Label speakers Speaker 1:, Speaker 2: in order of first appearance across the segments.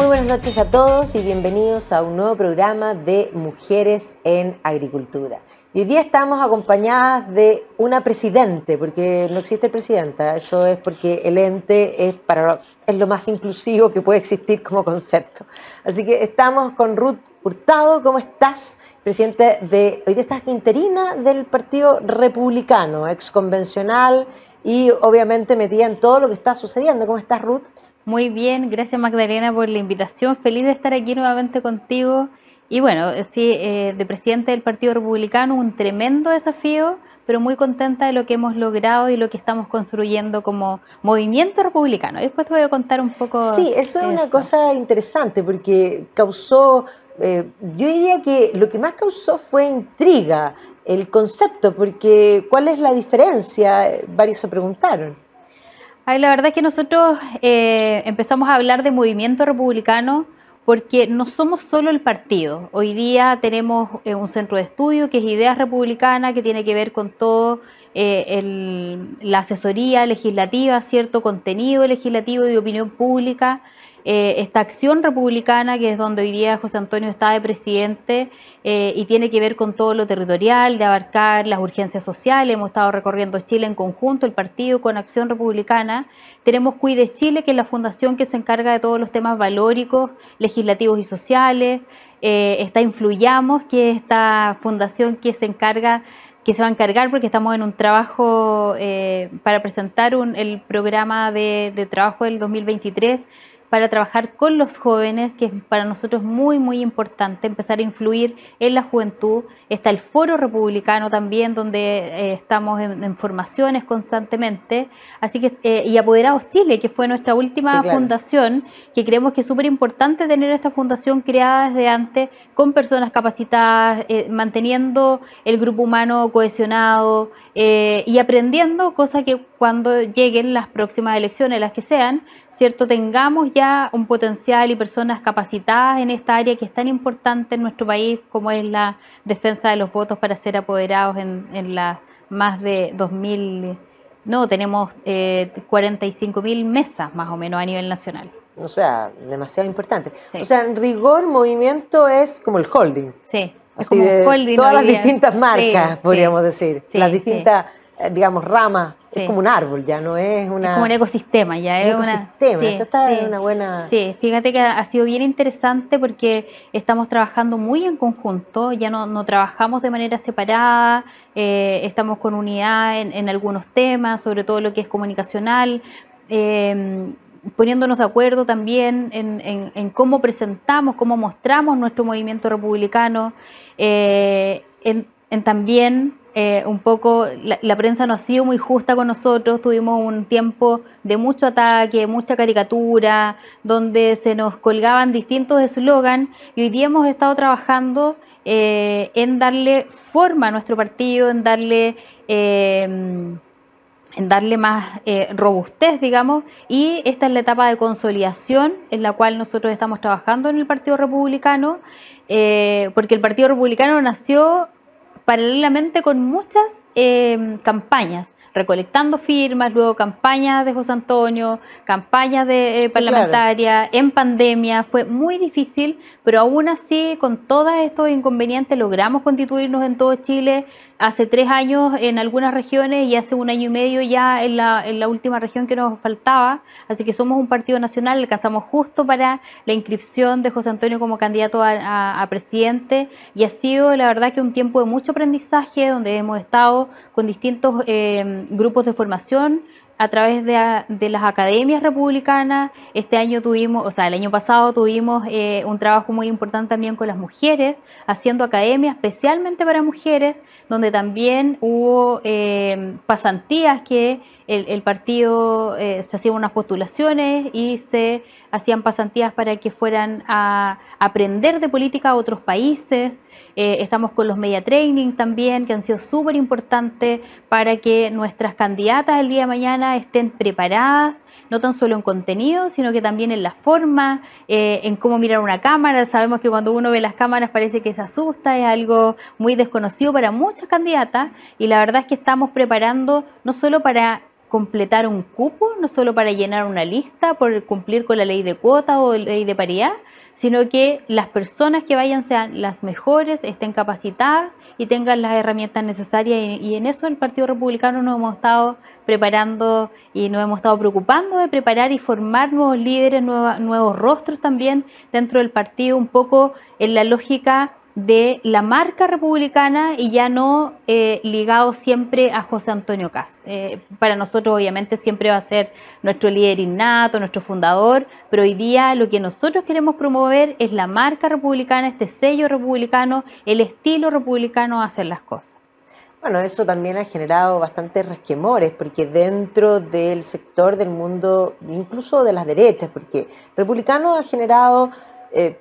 Speaker 1: buenas noches a todos y bienvenidos a un nuevo programa de Mujeres en Agricultura. Y hoy día estamos acompañadas de una presidente, porque no existe presidenta, eso es porque el ente es lo más inclusivo que puede existir como concepto. Así que estamos con Ruth Hurtado. ¿Cómo estás? Presidente hoy día estás interina del Partido Republicano, exconvencional y obviamente metida en todo lo que está sucediendo. ¿Cómo estás, Ruth?
Speaker 2: Muy bien, gracias Magdalena por la invitación, feliz de estar aquí nuevamente contigo. Y bueno, sí, de presidente del Partido Republicano, un tremendo desafío, pero muy contenta de lo que hemos logrado y lo que estamos construyendo como movimiento republicano. Después te voy a contar un poco.
Speaker 1: Sí, eso es una cosa interesante porque causó, yo diría que lo que más causó fue intriga, el concepto, porque ¿cuál es la diferencia? Varios se preguntaron.
Speaker 2: Ay, la verdad es que nosotros empezamos a hablar de movimiento republicano porque no somos solo el partido. Hoy día tenemos un centro de estudio que es Ideas Republicanas, que tiene que ver con todo la asesoría legislativa, cierto contenido legislativo y de opinión pública. Esta acción republicana, que es donde hoy día José Antonio está de presidente y tiene que ver con todo lo territorial, de abarcar las urgencias sociales. Hemos estado recorriendo Chile en conjunto, el partido con Acción Republicana. Tenemos Cuide Chile, que es la fundación que se encarga de todos los temas valóricos, legislativos y sociales. Está Influyamos, que es esta fundación que se va a encargar porque estamos en un trabajo para presentar el programa de trabajo del 2023 para trabajar con los jóvenes, que es para nosotros muy, muy importante empezar a influir en la juventud. Está el Foro Republicano también, donde estamos en formaciones constantemente. Así que, y Apoderados Chile, que fue nuestra última fundación, que creemos que es súper importante tener esta fundación creada desde antes, con personas capacitadas, manteniendo el grupo humano cohesionado y aprendiendo, cosa que cuando lleguen las próximas elecciones, las que sean, ¿cierto? Tengamos ya un potencial y personas capacitadas en esta área que es tan importante en nuestro país como es la defensa de los votos para ser apoderados en las más de 2.000, no, tenemos 45.000 mesas más o menos a nivel nacional.
Speaker 1: O sea, demasiado importante. Sí. O sea, en rigor, movimiento es como el holding.
Speaker 2: Sí,
Speaker 1: es como un holding. Todas las distintas marcas, sí, podríamos decir. Sí, las distintas, digamos, ramas. Sí. Es como un árbol, ya no es una...
Speaker 2: Es como un ecosistema, ya es
Speaker 1: ecosistema, eso está en una buena...
Speaker 2: Sí, fíjate que ha sido bien interesante porque estamos trabajando muy en conjunto, ya no trabajamos de manera separada, estamos con unidad en algunos temas, sobre todo lo que es comunicacional, poniéndonos de acuerdo también en cómo presentamos, cómo mostramos nuestro movimiento republicano, también... un poco, la prensa no ha sido muy justa con nosotros, tuvimos un tiempo de mucho ataque, mucha caricatura, donde se nos colgaban distintos eslogans y hoy día hemos estado trabajando en darle forma a nuestro partido, en darle más robustez, digamos, y esta es la etapa de consolidación en la cual nosotros estamos trabajando en el Partido Republicano, porque el Partido Republicano nació paralelamente con muchas campañas, recolectando firmas, luego campañas de José Antonio, campañas de parlamentarias, claro. En pandemia, fue muy difícil, pero aún así, con todos estos inconvenientes, logramos constituirnos en todo Chile, hace 3 años en algunas regiones y hace 1 año y medio ya en la última región que nos faltaba, así que somos un partido nacional, alcanzamos justo para la inscripción de José Antonio como candidato a presidente y ha sido la verdad que un tiempo de mucho aprendizaje donde hemos estado con distintos grupos de formación a través de las academias republicanas. Este año tuvimos, o sea, el año pasado tuvimos un trabajo muy importante también con las mujeres, haciendo academias especialmente para mujeres, donde también hubo pasantías que el partido se hacían unas postulaciones y se hacían pasantías para que fueran a aprender de política a otros países. Estamos con los media training también, que han sido súper importantes para que nuestras candidatas el día de mañana estén preparadas, no tan solo en contenido, sino que también en la forma, en cómo mirar una cámara. Sabemos que cuando uno ve las cámaras parece que se asusta, es algo muy desconocido para muchas candidatas y la verdad es que estamos preparando no solo para completar un cupo, no solo para llenar una lista por cumplir con la ley de cuota o ley de paridad, sino que las personas que vayan sean las mejores, estén capacitadas y tengan las herramientas necesarias, y en eso el Partido Republicano nos hemos estado preparando y nos hemos estado preocupando de preparar y formar nuevos líderes, nuevos rostros también dentro del partido, un poco en la lógica de la marca republicana y ya no ligado siempre a José Antonio Kast. Para nosotros obviamente siempre va a ser nuestro líder innato, nuestro fundador, pero hoy día lo que nosotros queremos promover es la marca republicana, este sello republicano, el estilo republicano de hacer las cosas.
Speaker 1: Bueno, eso también ha generado bastantes resquemores, porque dentro del sector del mundo, incluso de las derechas, porque republicano ha generado...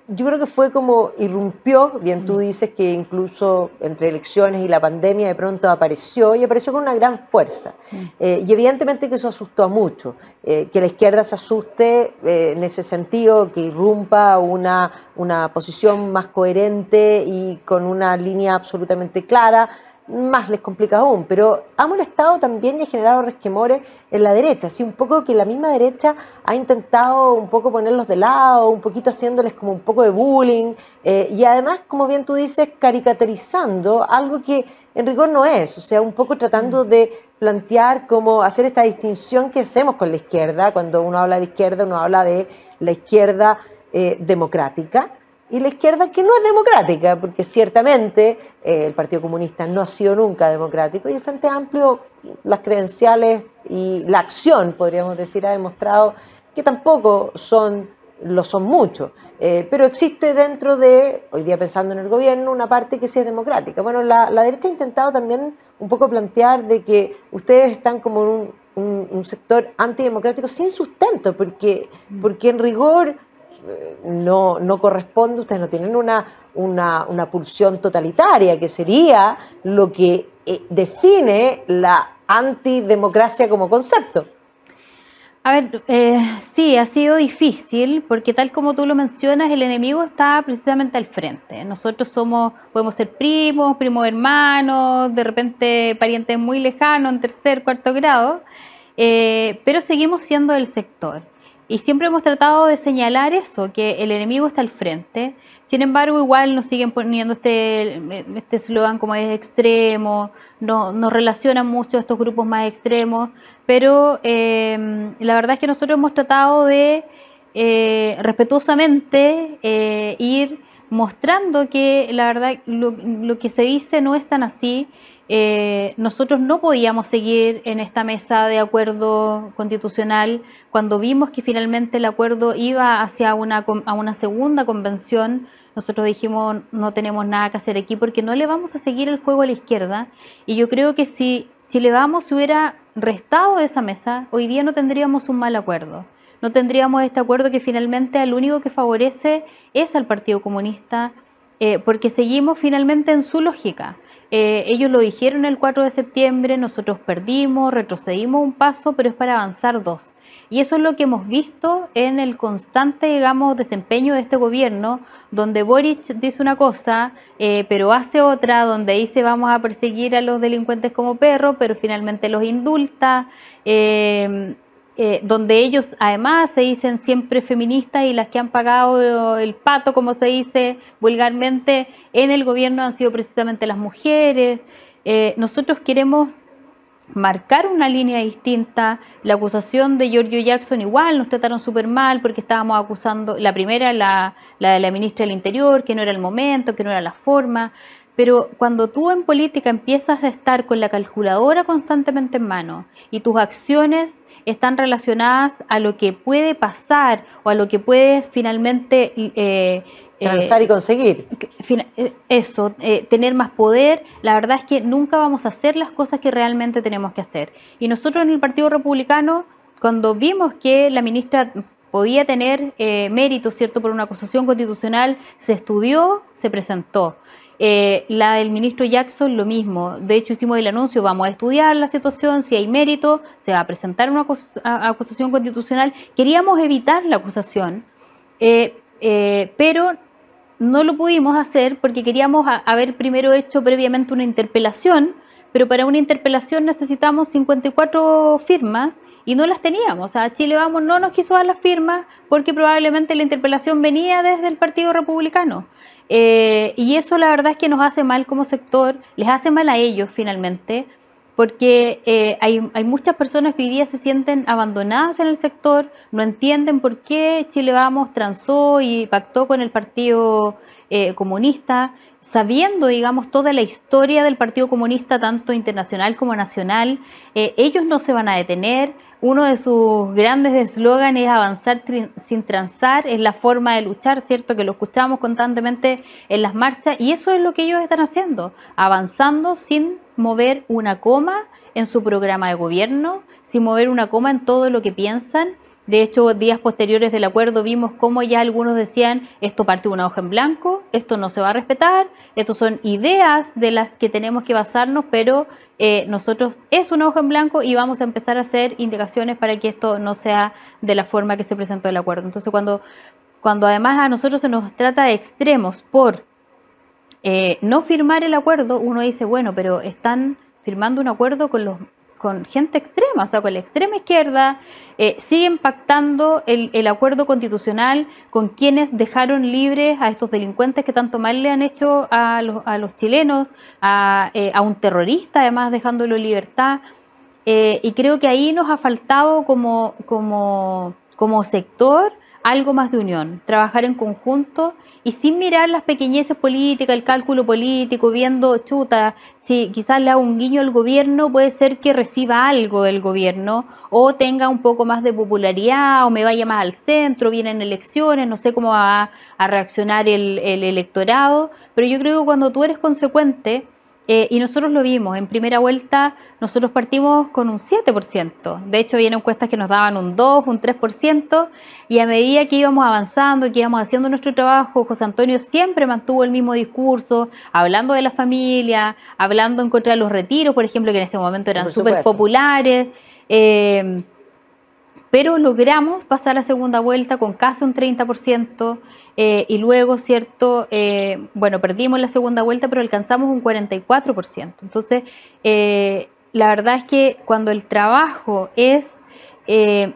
Speaker 1: yo creo que fue como irrumpió, bien tú dices que incluso entre elecciones y la pandemia de pronto apareció y apareció con una gran fuerza. Y evidentemente que eso asustó a muchos, que la izquierda se asuste en ese sentido, que irrumpa una posición más coherente y con una línea absolutamente clara, más les complica aún, pero ha molestado también y ha generado resquemores en la derecha, así un poco que la misma derecha ha intentado un poco ponerlos de lado, un poquito haciéndoles como un poco de bullying, y además, como bien tú dices, caricaturizando algo que en rigor no es, o sea, un poco tratando de plantear cómo hacer esta distinción que hacemos con la izquierda. Cuando uno habla de izquierda, uno habla de la izquierda democrática, y la izquierda que no es democrática, porque ciertamente el Partido Comunista no ha sido nunca democrático, y el Frente Amplio, las credenciales y la acción, podríamos decir, ha demostrado que tampoco lo son mucho, pero existe dentro de, hoy día pensando en el gobierno, una parte que sí es democrática. Bueno, la derecha ha intentado también un poco plantear de que ustedes están como en un sector antidemocrático sin sustento, porque en rigor no corresponde, ustedes no tienen una pulsión totalitaria, que sería lo que define la antidemocracia como concepto.
Speaker 2: A ver, sí, ha sido difícil porque tal como tú lo mencionas, el enemigo está precisamente al frente. Nosotros podemos ser primos hermanos, de repente parientes muy lejanos en tercer, cuarto grado, pero seguimos siendo del sector. Y siempre hemos tratado de señalar eso, que el enemigo está al frente. Sin embargo, igual nos siguen poniendo este eslogan como es extremo, nos relacionan mucho a estos grupos más extremos, pero la verdad es que nosotros hemos tratado de respetuosamente ir mostrando que la verdad lo que se dice no es tan así. Nosotros no podíamos seguir en esta mesa de acuerdo constitucional cuando vimos que finalmente el acuerdo iba hacia a una segunda convención. Nosotros dijimos no tenemos nada que hacer aquí porque no le vamos a seguir el juego a la izquierda, y yo creo que si le vamos, si hubiera restado de esa mesa, hoy día no tendríamos un mal acuerdo. No tendríamos este acuerdo que finalmente al único que favorece es al Partido Comunista, porque seguimos finalmente en su lógica. Ellos lo dijeron el 4 de septiembre, nosotros perdimos, retrocedimos un paso, pero es para avanzar dos. Y eso es lo que hemos visto en el constante, digamos, desempeño de este gobierno, donde Boric dice una cosa, pero hace otra, donde dice vamos a perseguir a los delincuentes como perros, pero finalmente los indulta, donde ellos además se dicen siempre feministas y las que han pagado el pato, como se dice vulgarmente, en el gobierno han sido precisamente las mujeres. Nosotros queremos marcar una línea distinta. La acusación de Giorgio Jackson igual nos trataron súper mal porque estábamos acusando, la primera, la de la ministra del Interior, que no era el momento, que no era la forma. Pero cuando tú en política empiezas a estar con la calculadora constantemente en mano y tus acciones están relacionadas a lo que puede pasar o a lo que puedes finalmente
Speaker 1: transar y conseguir.
Speaker 2: Tener más poder, la verdad es que nunca vamos a hacer las cosas que realmente tenemos que hacer. Y nosotros en el Partido Republicano, cuando vimos que la ministra podía tener mérito, ¿cierto?, por una acusación constitucional, se estudió, se presentó. La del ministro Jackson, lo mismo. De hecho, hicimos el anuncio, vamos a estudiar la situación, si hay mérito, se va a presentar una acusación constitucional. Queríamos evitar la acusación, pero no lo pudimos hacer porque queríamos haber primero hecho previamente una interpelación pero para una interpelación necesitamos 54 firmas y no las teníamos. O sea, Chile Vamos no nos quiso dar las firmas porque probablemente la interpelación venía desde el Partido Republicano. Y eso la verdad es que nos hace mal como sector, les hace mal a ellos finalmente, porque hay muchas personas que hoy día se sienten abandonadas en el sector, no entienden por qué Chile Vamos transó y pactó con el Partido Comunista, sabiendo, digamos, toda la historia del Partido Comunista, tanto internacional como nacional. Ellos no se van a detener. Uno de sus grandes eslóganes es avanzar sin transar, es la forma de luchar, ¿cierto? Que lo escuchamos constantemente en las marchas, y eso es lo que ellos están haciendo, avanzando sin mover una coma en su programa de gobierno, sin mover una coma en todo lo que piensan. De hecho, días posteriores del acuerdo vimos cómo ya algunos decían, esto parte de una hoja en blanco, esto no se va a respetar, estos son ideas de las que tenemos que basarnos, pero nosotros es una hoja en blanco y vamos a empezar a hacer indicaciones para que esto no sea de la forma que se presentó el acuerdo. Entonces, cuando además a nosotros se nos trata de extremos por no firmar el acuerdo, uno dice, bueno, pero están firmando un acuerdo con gente extrema, o sea, con la extrema izquierda, siguen pactando el acuerdo constitucional con quienes dejaron libres a estos delincuentes que tanto mal le han hecho a los chilenos, a un terrorista además dejándolo en libertad, y creo que ahí nos ha faltado como sector algo más de unión, trabajar en conjunto y sin mirar las pequeñeces políticas, el cálculo político, viendo, chuta, si quizás le hago un guiño al gobierno, puede ser que reciba algo del gobierno o tenga un poco más de popularidad o me vaya más al centro, vienen elecciones, no sé cómo va a reaccionar el electorado, pero yo creo que cuando tú eres consecuente, y nosotros lo vimos, en primera vuelta nosotros partimos con un 7%, de hecho había encuestas que nos daban un 2, un 3%, y a medida que íbamos avanzando, que íbamos haciendo nuestro trabajo, José Antonio siempre mantuvo el mismo discurso, hablando de la familia, hablando en contra de los retiros, por ejemplo, que en ese momento eran súper populares, pero logramos pasar a segunda vuelta con casi un 30%, y luego, ¿cierto? Bueno, perdimos la segunda vuelta, pero alcanzamos un 44%. Entonces, la verdad es que cuando el trabajo es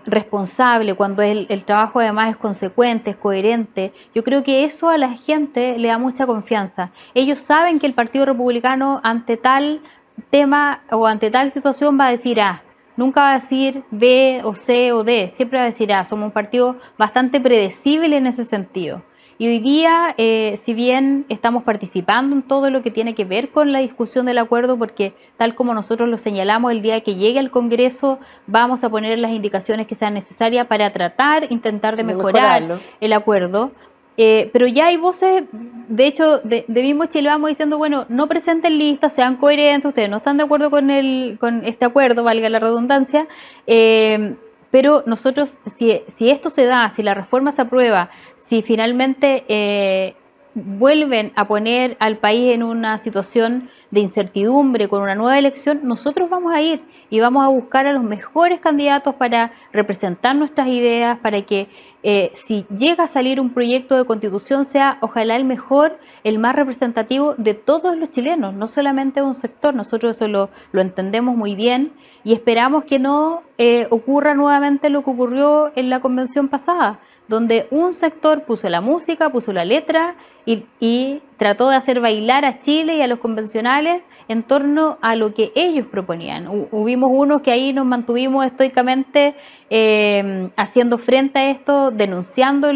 Speaker 2: responsable, cuando el trabajo además es consecuente, es coherente, yo creo que eso a la gente le da mucha confianza. Ellos saben que el Partido Republicano ante tal tema o ante tal situación va a decir nunca va a decir B o C o D, siempre va a decir somos un partido bastante predecible en ese sentido. Y hoy día, si bien estamos participando en todo lo que tiene que ver con la discusión del acuerdo, porque tal como nosotros lo señalamos, el día que llegue al Congreso vamos a poner las indicaciones que sean necesarias para intentar de mejorar el acuerdo. Pero ya hay voces, de hecho, de mismo Chile Vamos diciendo, bueno, no presenten listas, sean coherentes, ustedes no están de acuerdo con este acuerdo, valga la redundancia, pero nosotros, si esto se da, si la reforma se aprueba, si finalmente vuelven a poner al país en una situación de incertidumbre con una nueva elección, nosotros vamos a ir y vamos a buscar a los mejores candidatos para representar nuestras ideas, para que si llega a salir un proyecto de constitución sea ojalá el mejor, el más representativo de todos los chilenos, no solamente de un sector. Nosotros eso lo entendemos muy bien y esperamos que no ocurra nuevamente lo que ocurrió en la convención pasada, donde un sector puso la música, puso la letra y trató de hacer bailar a Chile y a los convencionales en torno a lo que ellos proponían. Hubimos unos que ahí nos mantuvimos estoicamente haciendo frente a esto, denunciando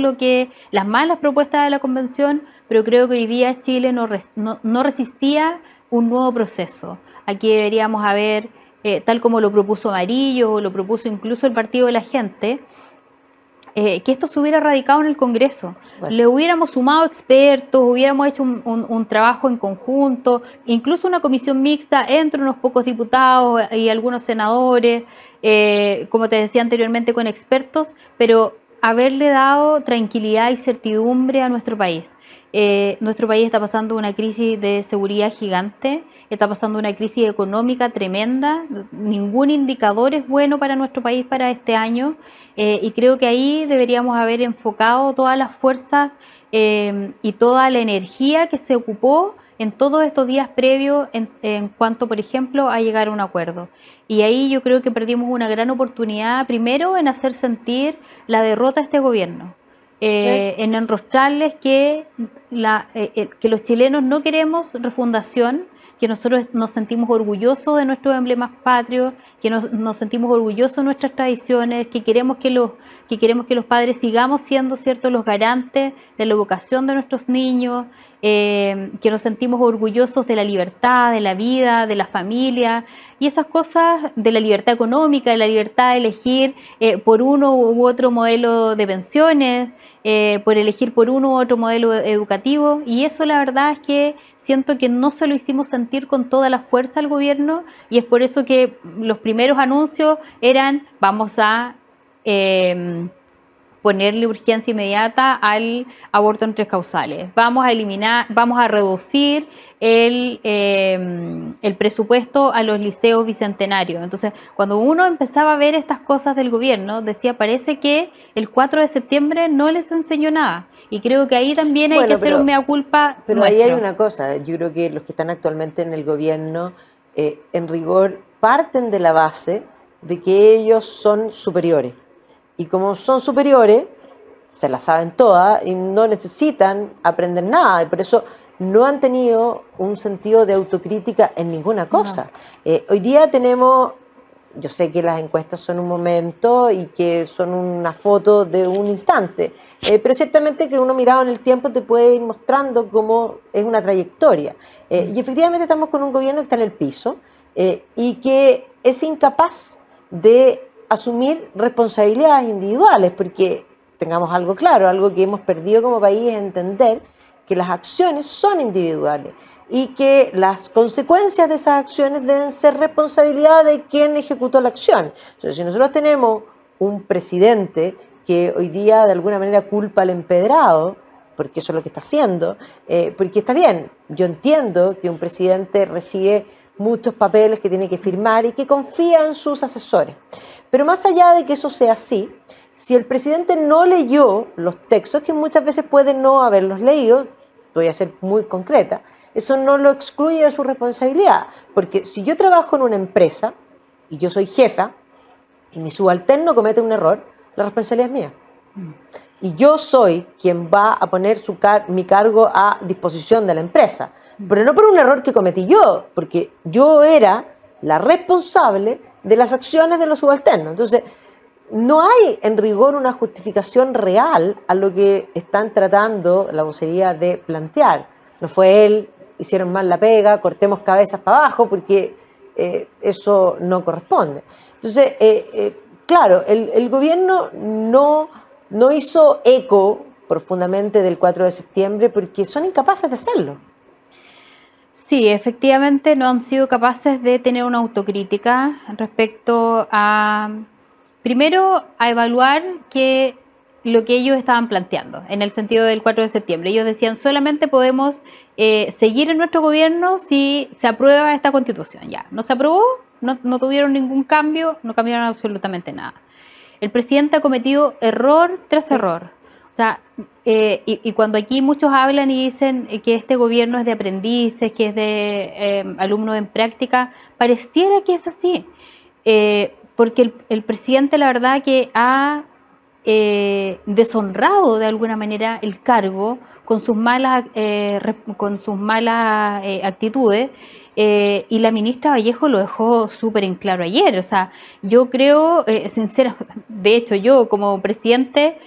Speaker 2: las malas propuestas de la convención, pero creo que hoy día Chile no resistía un nuevo proceso. Aquí deberíamos haber, tal como lo propuso Amarillo o lo propuso incluso el Partido de la Gente, que esto se hubiera radicado en el Congreso. Bueno. Le hubiéramos sumado expertos, hubiéramos hecho un trabajo en conjunto, incluso una comisión mixta entre unos pocos diputados y algunos senadores, como te decía anteriormente, con expertos, pero haberle dado tranquilidad y certidumbre a nuestro país. Nuestro país está pasando una crisis de seguridad gigante, está pasando una crisis económica tremenda, ningún indicador es bueno para nuestro país para este año, y creo que ahí deberíamos haber enfocado todas las fuerzas y toda la energía que se ocupó en todos estos días previos en cuanto, por ejemplo, a llegar a un acuerdo. Y ahí yo creo que perdimos una gran oportunidad, primero, en hacer sentir la derrota de este gobierno. En enrostrarles que los chilenos no queremos refundación, que nosotros nos sentimos orgullosos de nuestros emblemas patrios, que nos sentimos orgullosos de nuestras tradiciones, que queremos que los padres sigamos siendo, ¿cierto?, los garantes de la educación de nuestros niños, que nos sentimos orgullosos de la libertad, de la vida, de la familia, y esas cosas, de la libertad económica, de la libertad de elegir por uno u otro modelo de pensiones, por elegir por uno u otro modelo educativo, y eso la verdad es que siento que no se lo hicimos sentir con toda la fuerza al gobierno, y es por eso que los primeros anuncios eran: vamos a ponerle urgencia inmediata al aborto en 3 causales. Vamos a eliminar, vamos a reducir el presupuesto a los liceos bicentenarios. Entonces, cuando uno empezaba a ver estas cosas del gobierno, decía, parece que el 4 de septiembre no les enseñó nada. Y creo que ahí también hay que hacer un mea culpa.
Speaker 1: Pero nuestro. Ahí hay una cosa, yo creo que los que están actualmente en el gobierno, en rigor, parten de la base de que ellos son superiores. Y como son superiores, se las saben todas y no necesitan aprender nada. Y por eso no han tenido un sentido de autocrítica en ninguna cosa. No. Hoy día tenemos, yo sé que las encuestas son un momento y que son una foto de un instante, pero ciertamente que uno mirado en el tiempo te puede ir mostrando cómo es una trayectoria. Y efectivamente estamos con un gobierno que está en el piso y que es incapaz de asumir responsabilidades individuales, porque tengamos algo claro, algo que hemos perdido como país es entender que las acciones son individuales y que las consecuencias de esas acciones deben ser responsabilidad de quien ejecutó la acción. Entonces, si nosotros tenemos un presidente que hoy día de alguna manera culpa al empedrado, porque eso es lo que está haciendo, porque está bien, yo entiendo que un presidente recibe muchos papeles que tiene que firmar y que confía en sus asesores. Pero más allá de que eso sea así, si el presidente no leyó los textos, que muchas veces puede no haberlos leído, voy a ser muy concreta, eso no lo excluye de su responsabilidad. Porque si yo trabajo en una empresa y yo soy jefa y mi subalterno comete un error, la responsabilidad es mía. Y yo soy quien va a poner mi cargo a disposición de la empresa. Pero no por un error que cometí yo, porque yo era la responsable de las acciones de los subalternos. Entonces, no hay en rigor una justificación real a lo que están tratando la vocería de plantear. No fue él, hicieron mal la pega, cortemos cabezas para abajo, porque eso no corresponde. Entonces, claro, el gobierno no hizo eco profundamente del 4 de septiembre porque son incapaces de hacerlo.
Speaker 2: Sí, efectivamente no han sido capaces de tener una autocrítica respecto a, primero, a evaluar lo que ellos estaban planteando en el sentido del 4 de septiembre. Ellos decían, solamente podemos seguir en nuestro gobierno si se aprueba esta constitución. Ya, no se aprobó, no tuvieron ningún cambio, no cambiaron absolutamente nada. El presidente ha cometido error tras error. O sea, y cuando aquí muchos hablan y dicen que este gobierno es de aprendices, que es de alumnos en práctica, pareciera que es así. Porque el presidente, la verdad, que ha deshonrado de alguna manera el cargo con sus malas actitudes. Y la ministra Vallejo lo dejó súper en claro ayer. O sea, yo creo, sinceramente, de hecho yo como presidente,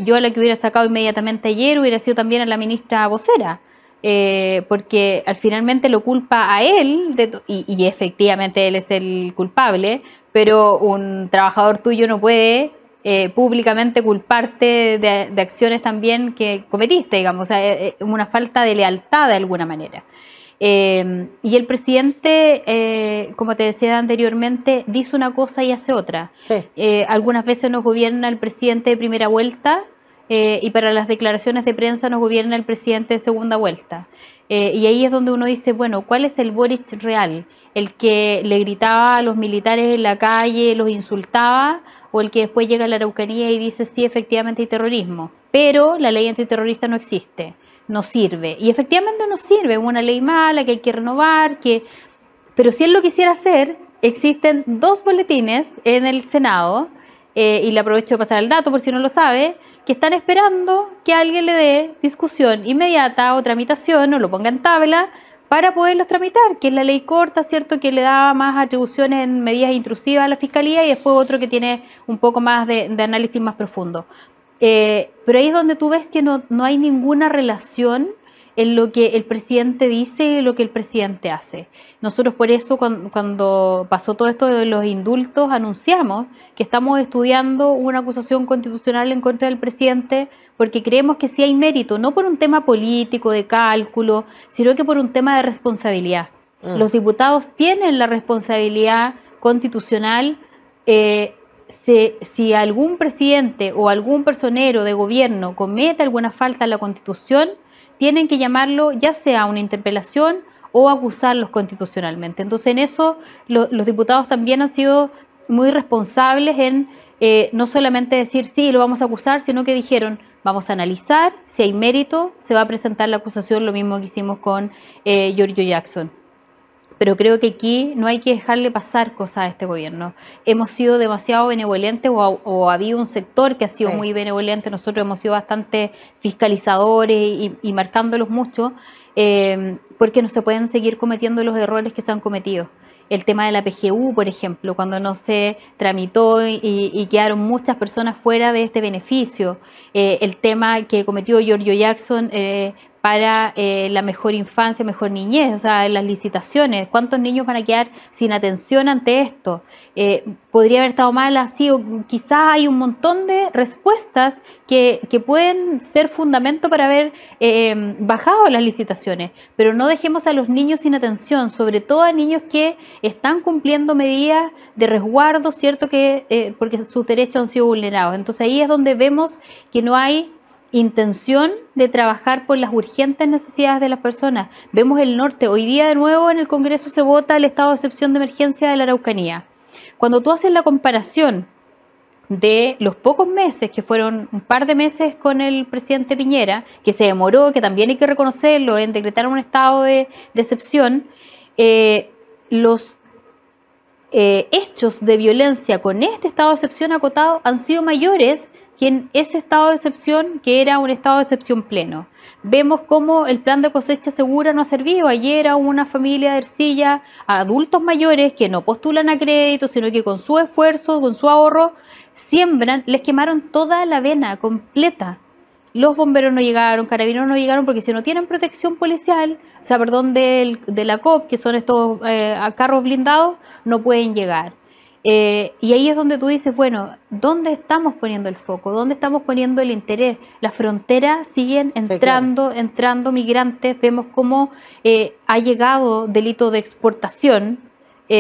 Speaker 2: yo a la que hubiera sacado inmediatamente ayer hubiera sido también a la ministra vocera, porque finalmente lo culpa a él, y efectivamente él es el culpable, pero un trabajador tuyo no puede públicamente culparte de acciones también que cometiste, digamos, o sea, una falta de lealtad de alguna manera. Y el presidente, como te decía anteriormente, dice una cosa y hace otra. Sí. Algunas veces nos gobierna el presidente de primera vuelta y para las declaraciones de prensa nos gobierna el presidente de segunda vuelta. Y ahí es donde uno dice, bueno, ¿cuál es el Boric real? ¿El que le gritaba a los militares en la calle, los insultaba? ¿O el que después llega a la Araucanía y dice, sí, efectivamente hay terrorismo, pero la ley antiterrorista no existe? no sirve. Y efectivamente no sirve, es una ley mala que hay que renovar, pero si él lo quisiera hacer, existen 2 boletines en el Senado, y le aprovecho de pasar el dato por si no lo sabe, que están esperando que alguien le dé discusión inmediata o tramitación o lo ponga en tabla para poderlos tramitar, que es la ley corta, ¿cierto?, que le da más atribuciones en medidas intrusivas a la Fiscalía, y después otro que tiene un poco más de análisis más profundo. Pero ahí es donde tú ves que no hay ninguna relación en lo que el presidente dice y lo que el presidente hace. Nosotros por eso cuando pasó todo esto de los indultos anunciamos que estamos estudiando una acusación constitucional en contra del presidente porque creemos que sí hay mérito, no por un tema político, de cálculo, sino que por un tema de responsabilidad. Los diputados tienen la responsabilidad constitucional. Si algún presidente o algún personero de gobierno comete alguna falta a la Constitución, tienen que llamarlo ya sea a una interpelación o acusarlos constitucionalmente. Entonces en eso los diputados también han sido muy responsables en no solamente decir sí, lo vamos a acusar, sino que dijeron vamos a analizar, si hay mérito, se va a presentar la acusación, lo mismo que hicimos con Giorgio Jackson. Pero creo que aquí no hay que dejarle pasar cosas a este gobierno. Hemos sido demasiado benevolentes o ha habido un sector que ha sido muy benevolente. Nosotros hemos sido bastante fiscalizadores y marcándolos mucho porque no se pueden seguir cometiendo los errores que se han cometido. El tema de la PGU, por ejemplo, cuando no se tramitó y quedaron muchas personas fuera de este beneficio. El tema que cometió Giorgio Jackson para la mejor infancia, mejor niñez, o sea, en las licitaciones. ¿Cuántos niños van a quedar sin atención ante esto? ¿Podría haber estado mal así? O quizás hay un montón de respuestas que pueden ser fundamento para haber bajado las licitaciones, pero no dejemos a los niños sin atención, sobre todo a niños que están cumpliendo medidas de resguardo, ¿cierto? Porque sus derechos han sido vulnerados. Entonces ahí es donde vemos que no hay intención de trabajar por las urgentes necesidades de las personas. Vemos el norte. Hoy día de nuevo en el Congreso se vota el estado de excepción de emergencia de la Araucanía. Cuando tú haces la comparación de los pocos meses, que fueron un par de meses con el presidente Piñera, que se demoró, que también hay que reconocerlo, en decretar un estado de excepción, los hechos de violencia con este estado de excepción acotado han sido mayores que en ese estado de excepción, que era un estado de excepción pleno. Vemos cómo el plan de cosecha segura no ha servido. Ayer a una familia de Ercilla, a adultos mayores que no postulan a crédito, sino que con su esfuerzo, con su ahorro, siembran, les quemaron toda la avena completa. Los bomberos no llegaron, carabineros no llegaron, porque si no tienen protección policial, o sea, perdón, de la COP, que son estos carros blindados, no pueden llegar. Y ahí es donde tú dices, bueno, ¿dónde estamos poniendo el foco? ¿Dónde estamos poniendo el interés? Las fronteras siguen entrando migrantes. Vemos cómo ha llegado delito de exportación y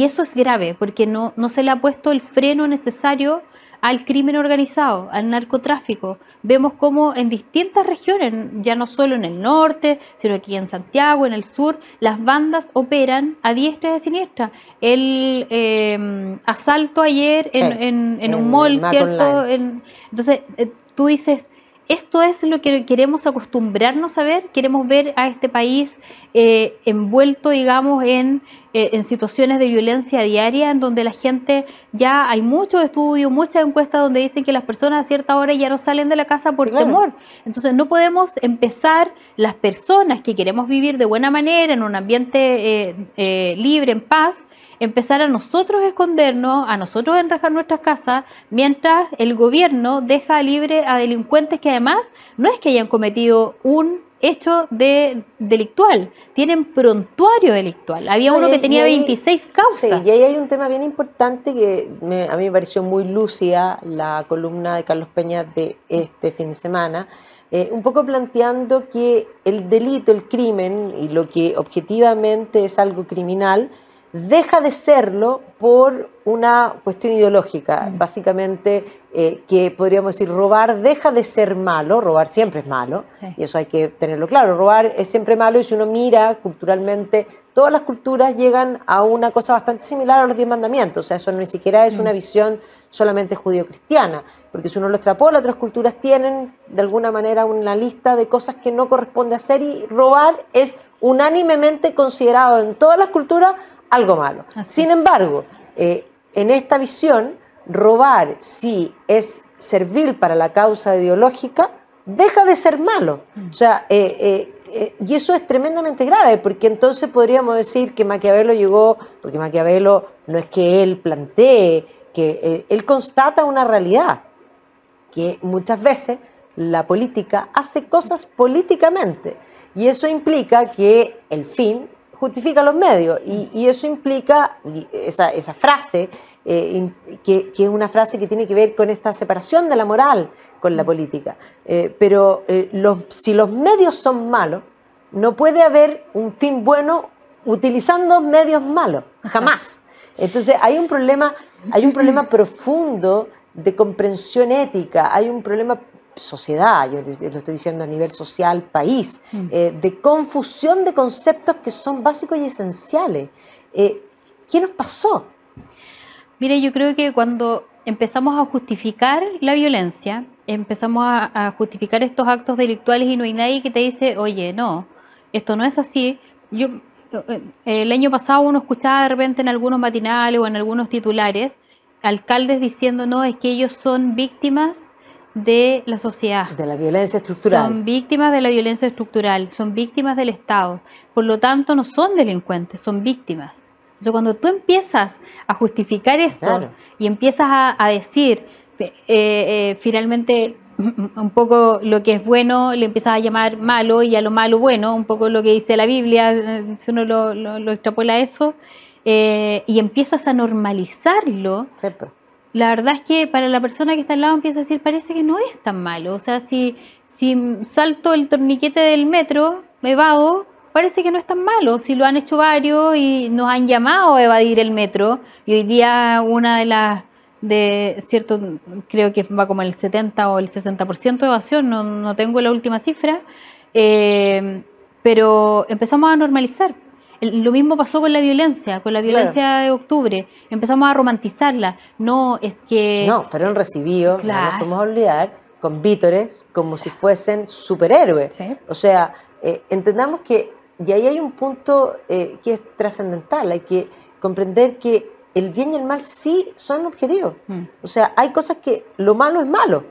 Speaker 2: eso es grave porque no se le ha puesto el freno necesario al crimen organizado, al narcotráfico. Vemos cómo en distintas regiones, ya no solo en el norte, sino aquí en Santiago, en el sur, las bandas operan a diestra y a siniestra. El asalto ayer en un mall, ¿cierto? Entonces, tú dices, esto es lo que queremos acostumbrarnos a ver, queremos ver a este país envuelto, digamos, en situaciones de violencia diaria, en donde la gente, ya hay muchos estudios, muchas encuestas donde dicen que las personas a cierta hora ya no salen de la casa por temor. Entonces no podemos empezar, las personas que queremos vivir de buena manera, en un ambiente libre, en paz, empezar a nosotros escondernos, a nosotros enrajar nuestras casas, mientras el gobierno deja libre a delincuentes que además no es que hayan cometido un hecho delictual, tienen prontuario delictual. Había uno que tenía 26 causas.
Speaker 1: Sí, y ahí hay un tema bien importante que a mí me pareció muy lúcida la columna de Carlos Peña de este fin de semana, un poco planteando que el delito, el crimen y lo que objetivamente es algo criminal, deja de serlo por una cuestión ideológica, básicamente que podríamos decir robar deja de ser malo, robar siempre es malo, y eso hay que tenerlo claro, robar es siempre malo y si uno mira culturalmente todas las culturas llegan a una cosa bastante similar a los 10 mandamientos. O sea, eso ni siquiera es una visión solamente judío-cristiana, porque si uno lo extrapola, otras culturas tienen de alguna manera una lista de cosas que no corresponde hacer, y robar es unánimemente considerado en todas las culturas algo malo. Sin embargo, en esta visión, robar, si es servil para la causa ideológica, deja de ser malo. O sea, y eso es tremendamente grave, porque entonces podríamos decir que Maquiavelo llegó, porque Maquiavelo no es que él plantee, que él constata una realidad, que muchas veces la política hace cosas políticamente, y eso implica que el fin justifica los medios, y eso implica, esa frase, que es una frase que tiene que ver con esta separación de la moral con la política. Pero si los medios son malos, no puede haber un fin bueno utilizando medios malos, jamás. Entonces hay un problema profundo de comprensión ética, hay un problema sociedad, yo lo estoy diciendo a nivel social, país, de confusión de conceptos que son básicos y esenciales. ¿Qué nos pasó?
Speaker 2: Mire, yo creo que cuando empezamos a justificar la violencia, empezamos a justificar estos actos delictuales, y no hay nadie que te dice, oye, no, esto no es así. El año pasado uno escuchaba de repente en algunos matinales o en algunos titulares alcaldes diciendo, no, es que ellos son víctimas de la sociedad.
Speaker 1: De la violencia estructural.
Speaker 2: Son víctimas de la violencia estructural, son víctimas del Estado. Por lo tanto, no son delincuentes, son víctimas. Entonces, cuando tú empiezas a justificar eso, claro, y empiezas a decir, finalmente, un poco lo que es bueno le empiezas a llamar malo, y a lo malo bueno, un poco lo que dice la Biblia, si uno lo extrapola a eso, y empiezas a normalizarlo.
Speaker 1: Sí, pues.
Speaker 2: La verdad es que para la persona que está al lado empieza a decir, parece que no es tan malo. O sea, si salto el torniquete del metro, me evado, parece que no es tan malo. Si lo han hecho varios y nos han llamado a evadir el metro, y hoy día una cierto, creo que va como el 70 o el 60% de evasión, no tengo la última cifra, pero empezamos a normalizar. Lo mismo pasó con la violencia claro, de octubre. Empezamos a romantizarla. No, es que...
Speaker 1: No, fueron recibidos,
Speaker 2: claro,
Speaker 1: no nos podemos olvidar, con vítores, como si fuesen superhéroes. Sí. O sea, entendamos que, y ahí hay un punto que es trascendental, hay que comprender que el bien y el mal sí son objetivos. O sea, hay cosas que lo malo es malo,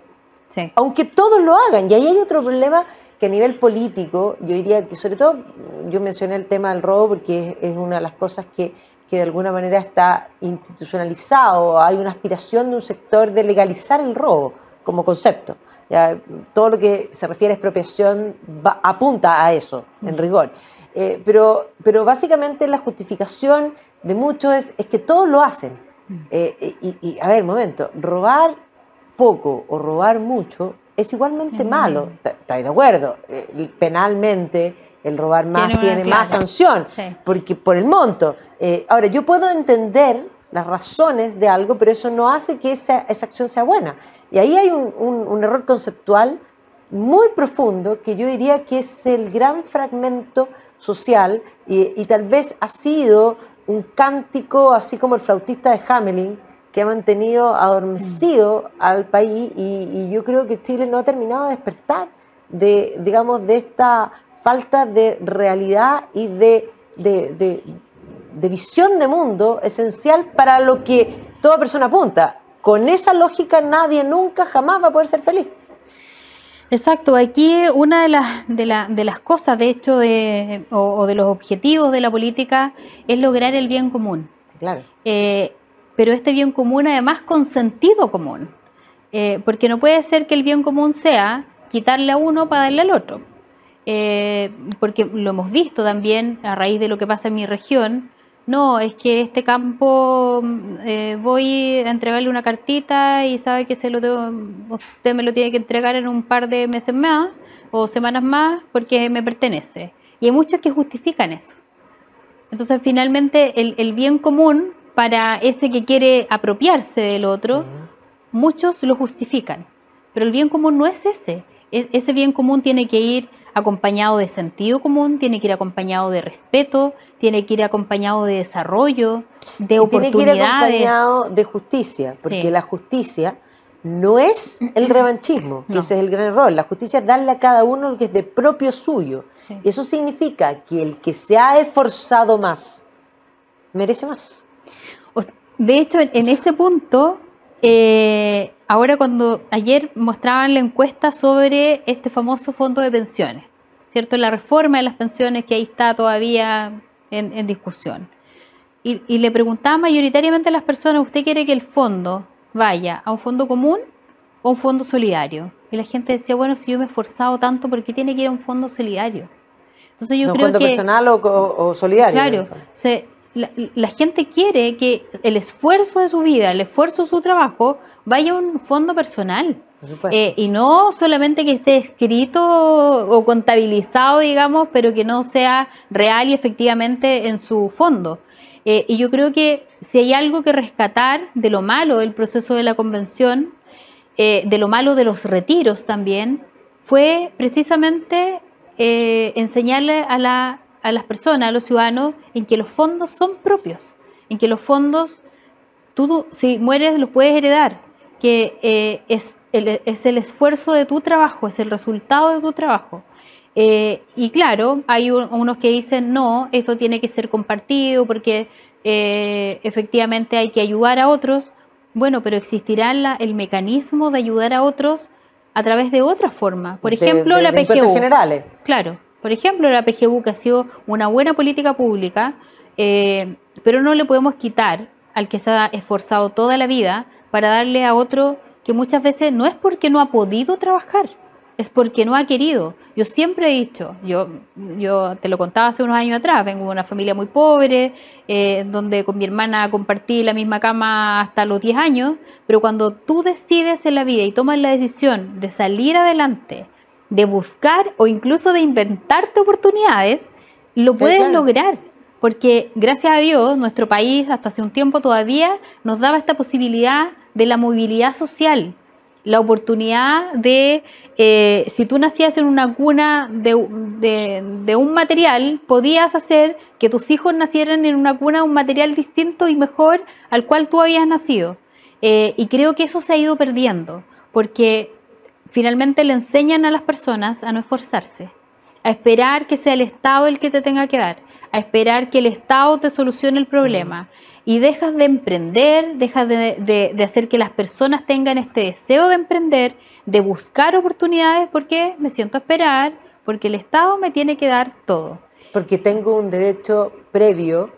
Speaker 1: sí, aunque todos lo hagan. Y ahí hay otro problema que a nivel político, yo diría que sobre todo, yo mencioné el tema del robo porque es una de las cosas que de alguna manera está institucionalizado, hay una aspiración de un sector de legalizar el robo como concepto. Ya, todo lo que se refiere a expropiación apunta a eso, en rigor. Pero básicamente la justificación de muchos es que todos lo hacen. Y a ver, un momento, robar poco o robar mucho es igualmente malo. ¿Estás de acuerdo? Penalmente, el robar más tiene más sanción, sí, porque por el monto. Ahora, yo puedo entender las razones de algo, pero eso no hace que esa acción sea buena. Y ahí hay un error conceptual muy profundo que yo diría que es el gran fragmento social y tal vez ha sido un cántico, así como el flautista de Hamelin, que ha mantenido adormecido al país, y yo creo que Chile no ha terminado de despertar de esta falta de realidad y de visión de mundo esencial para lo que toda persona apunta. Con esa lógica nadie nunca jamás va a poder ser feliz.
Speaker 2: Exacto, aquí una de las cosas, de hecho, o de los objetivos de la política es lograr el bien común.
Speaker 1: Sí, claro.
Speaker 2: Pero este bien común además con sentido común, porque no puede ser que el bien común sea quitarle a uno para darle al otro, porque lo hemos visto también a raíz de lo que pasa en mi región. No, es que este campo voy a entregarle una cartita y sabe que usted me lo tiene que entregar en un par de meses más o semanas más porque me pertenece. Y hay muchos que justifican eso. Entonces finalmente el bien común para ese que quiere apropiarse del otro, muchos lo justifican, pero el bien común no es ese. Ese bien común tiene que ir acompañado de sentido común, tiene que ir acompañado de respeto, tiene que ir acompañado de desarrollo, de oportunidades.
Speaker 1: Tiene que ir acompañado de justicia, porque
Speaker 2: Sí.
Speaker 1: la justicia no es el revanchismo, que
Speaker 2: No.
Speaker 1: ese es el gran error. La justicia es darle a cada uno lo que es de propio suyo.
Speaker 2: Sí.
Speaker 1: Y eso significa que el que se ha esforzado más, merece más.
Speaker 2: De hecho, en ese punto, ahora ayer mostraban la encuesta sobre este famoso fondo de pensiones, ¿cierto? La reforma de las pensiones que ahí está todavía en discusión. Y le preguntaba mayoritariamente a las personas, ¿usted quiere que el fondo vaya a un fondo común o a un fondo solidario? Y la gente decía, bueno, si yo me he esforzado tanto, ¿por qué tiene que ir a un fondo solidario? Entonces yo
Speaker 1: ¿Un
Speaker 2: creo
Speaker 1: fondo
Speaker 2: que...
Speaker 1: personal o solidario?
Speaker 2: Claro, la gente quiere que el esfuerzo de su vida, el esfuerzo de su trabajo, vaya a un fondo personal.
Speaker 1: Por supuesto.
Speaker 2: Y no solamente que esté escrito o contabilizado, digamos, pero que no sea real y efectivamente en su fondo. Y yo creo que si hay algo que rescatar de lo malo del proceso de la convención, de lo malo de los retiros también, fue precisamente enseñarle a las personas, a los ciudadanos, en que los fondos son propios, en que los fondos, tú si mueres los puedes heredar, que es el esfuerzo de tu trabajo, es el resultado de tu trabajo. Y claro, hay unos que dicen, no, esto tiene que ser compartido porque efectivamente hay que ayudar a otros. Bueno, pero existirá el mecanismo de ayudar a otros a través de otra forma. Por ejemplo, la
Speaker 1: de impuestos
Speaker 2: PGU.
Speaker 1: generales.
Speaker 2: Claro, por ejemplo, la PGU, que ha sido una buena política pública, pero no le podemos quitar al que se ha esforzado toda la vida para darle a otro que muchas veces no es porque no ha podido trabajar, es porque no ha querido. Yo siempre he dicho, yo te lo contaba hace unos años atrás, vengo de una familia muy pobre, donde con mi hermana compartí la misma cama hasta los 10 años, pero cuando tú decides en la vida y tomas la decisión de salir adelante, de buscar o incluso de inventarte oportunidades, lo puedes lograr. Porque gracias a Dios, nuestro país hasta hace un tiempo todavía nos daba esta posibilidad de la movilidad social, la oportunidad de, si tú nacías en una cuna de un material, podías hacer que tus hijos nacieran en una cuna de un material distinto y mejor al cual tú habías nacido. Y creo que eso se ha ido perdiendo, porque finalmente le enseñan a las personas a no esforzarse, a esperar que sea el Estado el que te tenga que dar, a esperar que el Estado te solucione el problema. Y dejas de emprender, dejas de hacer que las personas tengan este deseo de emprender, de buscar oportunidades, porque me siento a esperar, porque el Estado me tiene que dar todo.
Speaker 1: Porque tengo un derecho previo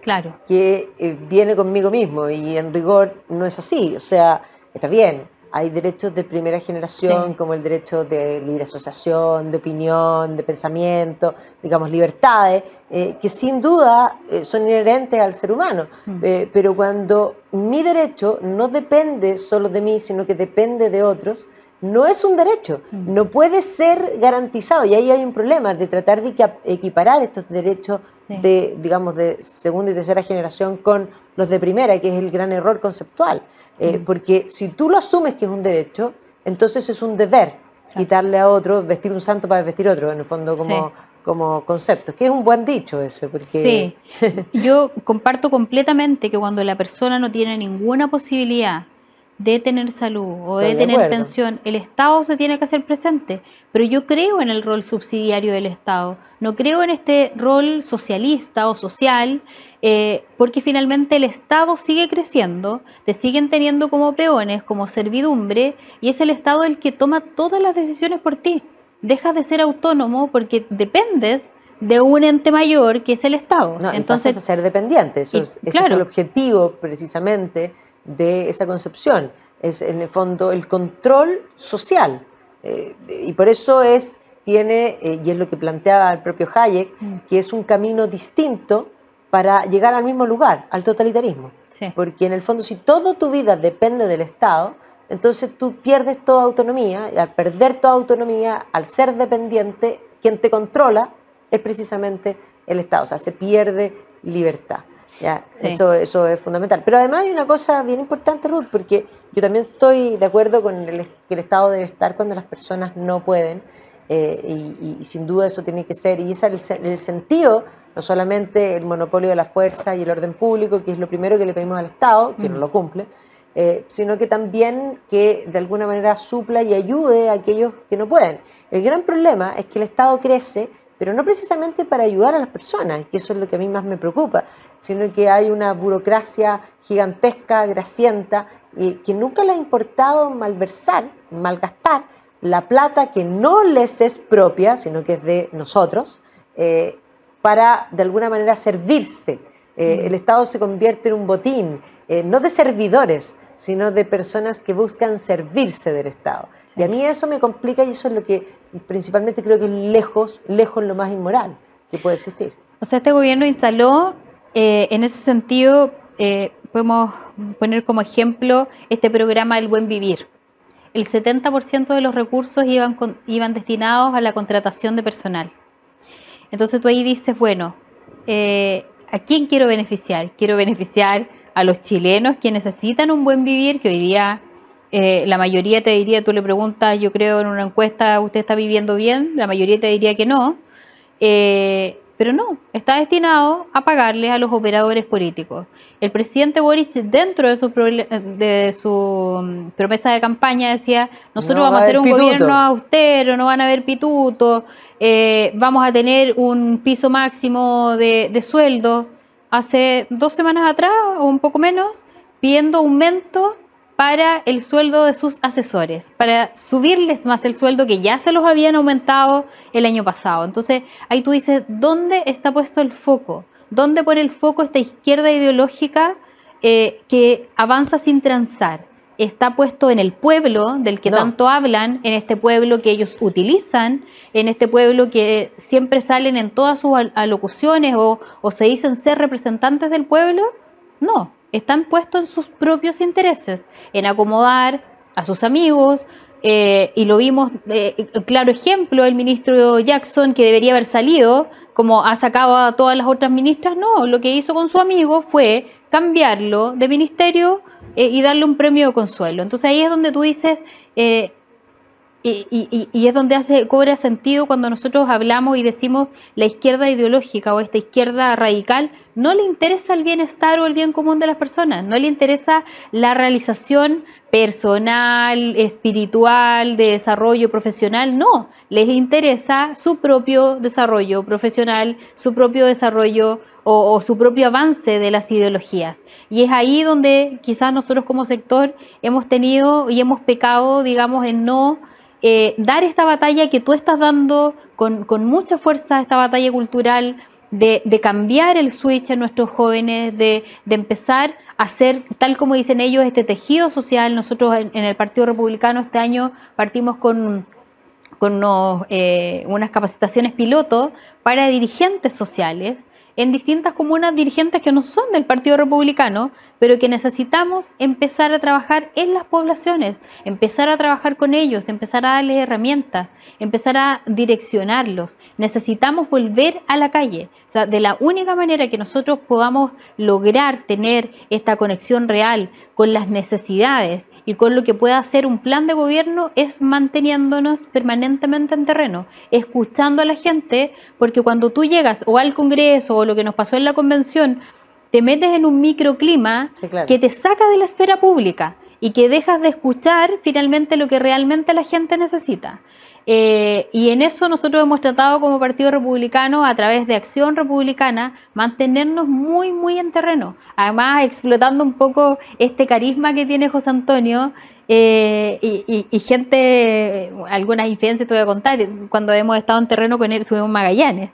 Speaker 1: que viene conmigo mismo y en rigor no es así. O sea, está bien, hay derechos de primera generación como el derecho de libre asociación, de opinión, de pensamiento, digamos libertades, que sin duda son inherentes al ser humano. Pero cuando mi derecho no depende solo de mí, sino que depende de otros, no es un derecho, no puede ser garantizado, y ahí hay un problema de tratar de equiparar estos derechos de, digamos, de segunda y tercera generación con los de primera, que es el gran error conceptual, porque si tú lo asumes que es un derecho, entonces es un deber quitarle a otro, vestir un santo para vestir otro, en el fondo como concepto, que es un buen dicho eso. Porque...
Speaker 2: Sí, yo comparto completamente que cuando la persona no tiene ninguna posibilidad de tener salud o de tener pensión, el Estado se tiene que hacer presente. Pero yo creo en el rol subsidiario del Estado, no creo en este rol socialista o social, porque finalmente el Estado sigue creciendo, te siguen teniendo como peones, como servidumbre, y es el Estado el que toma todas las decisiones por ti. Dejas de ser autónomo porque dependes de un ente mayor que es el Estado.
Speaker 1: No, entonces pasas a ser dependiente, ese es el objetivo precisamente de esa concepción, es en el fondo el control social, y por eso tiene, y es lo que planteaba el propio Hayek, que es un camino distinto para llegar al mismo lugar, al totalitarismo, porque en el fondo si toda tu vida depende del Estado, entonces tú pierdes toda autonomía, y al perder toda autonomía, al ser dependiente, quien te controla es precisamente el Estado, o sea, se pierde libertad. ¿Ya? Eso es fundamental. Pero además hay una cosa bien importante, Ruth, porque yo también estoy de acuerdo con que el Estado debe estar cuando las personas no pueden, y sin duda eso tiene que ser, y ese es el sentido, no solamente el monopolio de la fuerza y el orden público, que es lo primero que le pedimos al Estado, que no lo cumple, sino que también que de alguna manera supla y ayude a aquellos que no pueden. El gran problema es que el Estado crece, pero no precisamente para ayudar a las personas, que eso es lo que a mí más me preocupa, sino que hay una burocracia gigantesca, grasienta, que nunca le ha importado malversar, malgastar la plata que no les es propia, sino que es de nosotros, para de alguna manera servirse. El Estado se convierte en un botín, no de servidores, sino de personas que buscan servirse del Estado. Sí. Y a mí eso me complica y eso es lo que principalmente creo que es lejos lo más inmoral que puede existir.
Speaker 2: O sea, este gobierno instaló, en ese sentido, podemos poner como ejemplo este programa del Buen Vivir. El 70% de los recursos iban destinados a la contratación de personal. Entonces tú ahí dices, bueno, ¿a quién quiero beneficiar? Quiero beneficiar a los chilenos que necesitan un buen vivir, que hoy día la mayoría te diría, tú le preguntas, yo creo en una encuesta, ¿usted está viviendo bien? La mayoría te diría que no, pero no, está destinado a pagarles a los operadores políticos. El presidente Boric, dentro de su promesa de campaña, decía, nosotros vamos a hacer un gobierno austero, no van a haber pitutos, vamos a tener un piso máximo de sueldo. Hace 2 semanas atrás, o un poco menos, pidiendo aumento para el sueldo de sus asesores, para subirles más el sueldo que ya se los habían aumentado el año pasado. Entonces, ahí tú dices, ¿dónde está puesto el foco? ¿Dónde pone el foco esta izquierda ideológica que avanza sin transar? Está puesto en el pueblo del que tanto hablan, en este pueblo que ellos utilizan, en este pueblo que siempre salen en todas sus alocuciones o se dicen ser representantes del pueblo. No, están puestos en sus propios intereses, en acomodar a sus amigos, y lo vimos, claro ejemplo, el ministro Jackson, que debería haber salido, como ha sacado a todas las otras ministras. No, lo que hizo con su amigo fue cambiarlo de ministerio y darle un premio de consuelo. Entonces ahí es donde tú dices, y es donde cobra sentido cuando nosotros hablamos y decimos la izquierda ideológica o esta izquierda radical, no le interesa el bienestar o el bien común de las personas, no le interesa la realización personal, espiritual, de desarrollo profesional, no, les interesa su propio desarrollo profesional, su propio desarrollo o su propio avance de las ideologías. Y es ahí donde quizás nosotros como sector hemos tenido y hemos pecado, digamos, en no dar esta batalla que tú estás dando con mucha fuerza, esta batalla cultural de cambiar el switch en nuestros jóvenes, de empezar a hacer, tal como dicen ellos, este tejido social. Nosotros en el Partido Republicano este año partimos con unas capacitaciones piloto para dirigentes sociales en distintas comunas, dirigentes que no son del Partido Republicano, pero que necesitamos empezar a trabajar en las poblaciones, empezar a trabajar con ellos, empezar a darles herramientas, empezar a direccionarlos. Necesitamos volver a la calle. O sea, de la única manera que nosotros podamos lograr tener esta conexión real con las necesidades y con lo que pueda hacer un plan de gobierno es manteniéndonos permanentemente en terreno, escuchando a la gente, porque cuando tú llegas o al Congreso o lo que nos pasó en la convención, te metes en un microclima que te saca de la esfera pública y que dejas de escuchar finalmente lo que realmente la gente necesita. Y en eso nosotros hemos tratado como Partido Republicano, a través de Acción Republicana, mantenernos muy, muy en terreno. Además, explotando un poco este carisma que tiene José Antonio, y gente, algunas infidencias te voy a contar. Cuando hemos estado en terreno con él, estuvimos en Magallanes,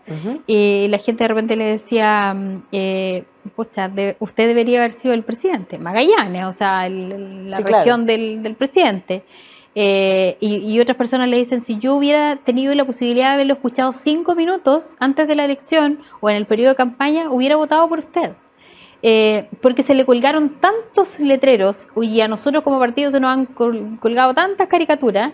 Speaker 2: y la gente de repente le decía, usted debería haber sido el presidente. Magallanes, o sea, la región del presidente. Y otras personas le dicen, si yo hubiera tenido la posibilidad de haberlo escuchado 5 minutos antes de la elección o en el periodo de campaña, hubiera votado por usted. Porque se le colgaron tantos letreros y a nosotros como partido se nos han colgado tantas caricaturas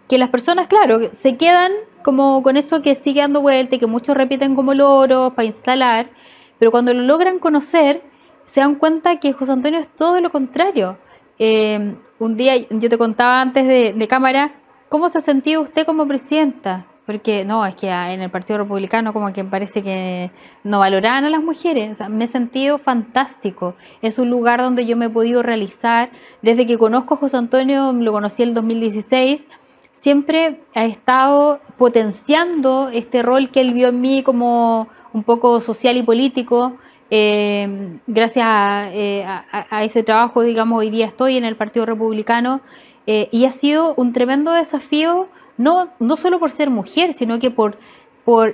Speaker 2: que las personas, claro, se quedan como con eso que sigue dando vuelta y que muchos repiten como loros para instalar, pero cuando lo logran conocer se dan cuenta que José Antonio es todo lo contrario. Un día yo te contaba antes de cámara, ¿cómo se ha sentido usted como presidenta? Porque no, es que en el Partido Republicano como que parece que no valoraban a las mujeres. O sea, me he sentido fantástico. Es un lugar donde yo me he podido realizar. Desde que conozco a José Antonio, lo conocí en el 2016, siempre ha estado potenciando este rol que él vio en mí como un poco social y político. Gracias a ese trabajo, digamos, hoy día estoy en el Partido Republicano, y ha sido un tremendo desafío, no solo por ser mujer, sino que por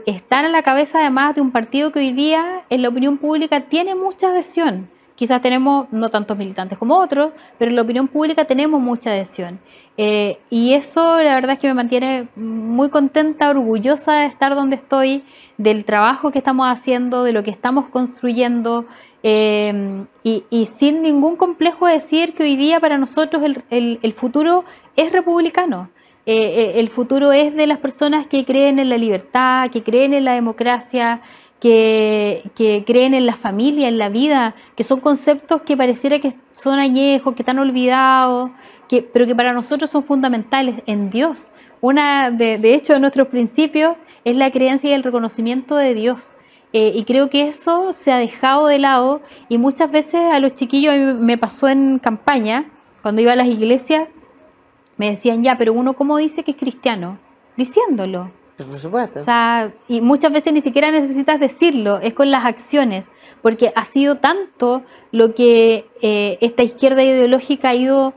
Speaker 2: estar a la cabeza además de un partido que hoy día en la opinión pública tiene mucha adhesión. Quizás tenemos no tantos militantes como otros, pero en la opinión pública tenemos mucha adhesión. Y eso la verdad es que me mantiene muy contenta, orgullosa de estar donde estoy, del trabajo que estamos haciendo, de lo que estamos construyendo, y sin ningún complejo de decir que hoy día para nosotros el futuro es republicano. El futuro es de las personas que creen en la libertad, que creen en la democracia, que creen en la familia, en la vida, que son conceptos que pareciera que son añejos, que están olvidados, pero que para nosotros son fundamentales en Dios. De hecho, de nuestros principios es la creencia y el reconocimiento de Dios. Y creo que eso se ha dejado de lado, y muchas veces a los chiquillos, a mí me pasó en campaña, cuando iba a las iglesias, me decían, ya, pero uno ¿cómo dice que es cristiano? Diciéndolo.
Speaker 1: Por supuesto.
Speaker 2: O sea, y muchas veces ni siquiera necesitas decirlo, es con las acciones, porque ha sido tanto lo que esta izquierda ideológica ha ido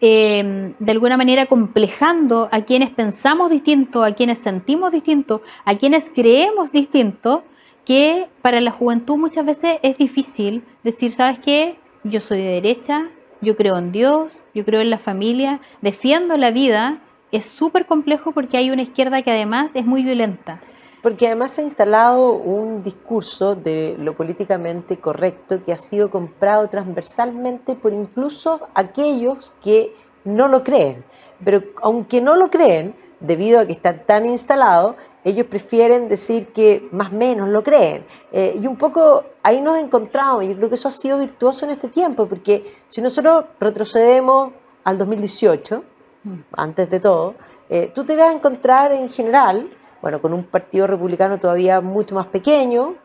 Speaker 2: de alguna manera complejando a quienes pensamos distinto, a quienes sentimos distinto, a quienes creemos distinto, que para la juventud muchas veces es difícil decir, ¿sabes qué? Yo soy de derecha, yo creo en Dios, yo creo en la familia, defiendo la vida. Es súper complejo porque hay una izquierda que además es muy violenta.
Speaker 1: Porque además se ha instalado un discurso de lo políticamente correcto que ha sido comprado transversalmente por incluso aquellos que no lo creen. Pero aunque no lo creen, debido a que está tan instalado, ellos prefieren decir que más o menos lo creen. Y un poco ahí nos encontramos, y yo creo que eso ha sido virtuoso en este tiempo, porque si nosotros retrocedemos al 2018, antes de todo, tú te vas a encontrar en general, bueno, con un partido republicano todavía mucho más pequeño,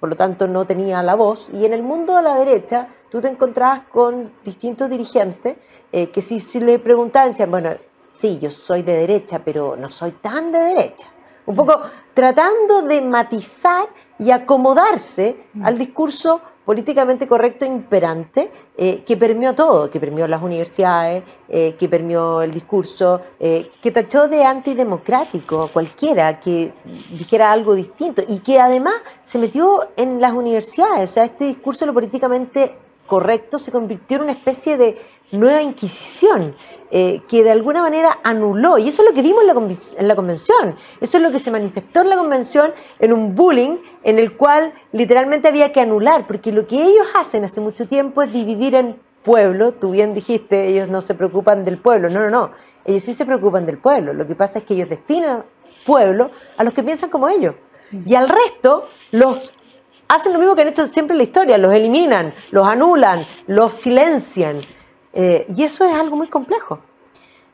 Speaker 1: por lo tanto no tenía la voz, y en el mundo de la derecha tú te encontrabas con distintos dirigentes que si le preguntaban, decían, bueno, sí, yo soy de derecha, pero no soy tan de derecha. Un poco tratando de matizar y acomodarse al discurso políticamente correcto e imperante que permeó todo, que permeó las universidades, que permeó el discurso, que tachó de antidemocrático a cualquiera que dijera algo distinto, y que además se metió en las universidades. O sea, este discurso de lo políticamente correcto se convirtió en una especie de nueva Inquisición que de alguna manera anuló, y eso es lo que vimos en la convención, eso es lo que se manifestó en la convención, en un bullying en el cual literalmente había que anular, porque lo que ellos hacen hace mucho tiempo es dividir en pueblo. Tú bien dijiste, ellos no se preocupan del pueblo, no, ellos sí se preocupan del pueblo. Lo que pasa es que ellos definen pueblo a los que piensan como ellos, y al resto los hacen lo mismo que han hecho siempre en la historia, los eliminan, los anulan, los silencian. Y eso es algo muy complejo.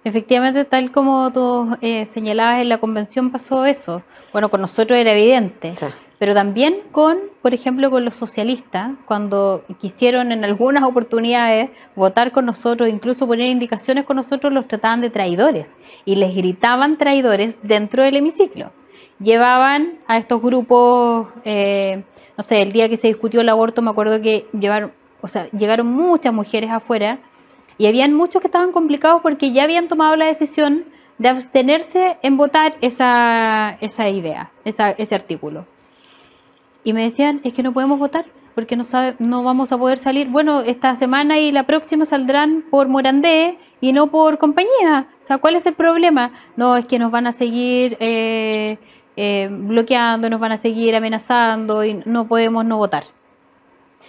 Speaker 2: Efectivamente, tal como tú señalabas, en la convención pasó eso. Bueno, con nosotros era evidente, sí. Pero también por ejemplo, con los socialistas, cuando quisieron en algunas oportunidades votar con nosotros, incluso poner indicaciones con nosotros, los trataban de traidores y les gritaban traidores dentro del hemiciclo. Llevaban a estos grupos, no sé, el día que se discutió el aborto, me acuerdo que llegaron muchas mujeres afuera, y habían muchos que estaban complicados porque ya habían tomado la decisión de abstenerse en votar esa idea, ese artículo. Y me decían, es que no podemos votar porque no vamos a poder salir. Bueno, esta semana y la próxima saldrán por Morandé y no por compañía. O sea, ¿cuál es el problema? No, es que nos van a seguir bloqueando, nos van a seguir amenazando y no podemos no votar.